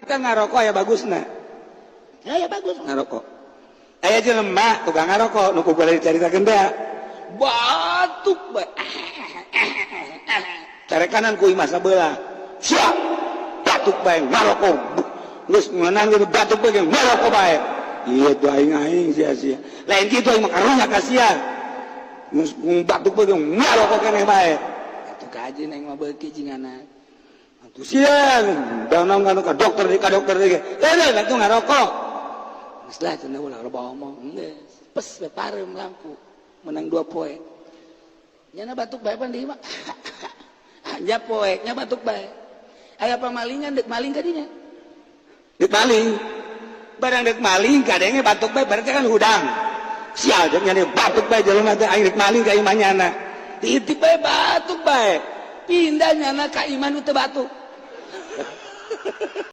Kan ngarokok ya bagus nah. Ya bagus ngarokok. Aya jelema tukang ngarokok nu kumaha dicaritakeun da. Batuk bae. Carekanan ku imah sabeula. Sia. Batuk bae ngarokok. Geus meunang ge batuk bae ngarokok bae. Ieu tuh aing sia-sia. Lain kitu aing mah karunya ka sia. Geus batuk bae ngarokok keneh bae. Atuh kaji neng mah beuki jinganna. Siang, danang kanu ka dokter ge. Itu ngarokok. Geus lah cenah ulah loba omong. Geus, pes we pareum lampu. Menang 2 poe. Nyana batuk bae pan di mah. Anja poe nya batuk bae. Aya pamalingan deuk maling ka dinya. Deuk maling. Barang deuk maling kadenge batuk bae berarti kan hudang. Sial deuk nya batuk bae jelema teh aing deuk maling ka imah nyana. Titip bae batuk bae. Pindah nyana ka imah nu teu batuk.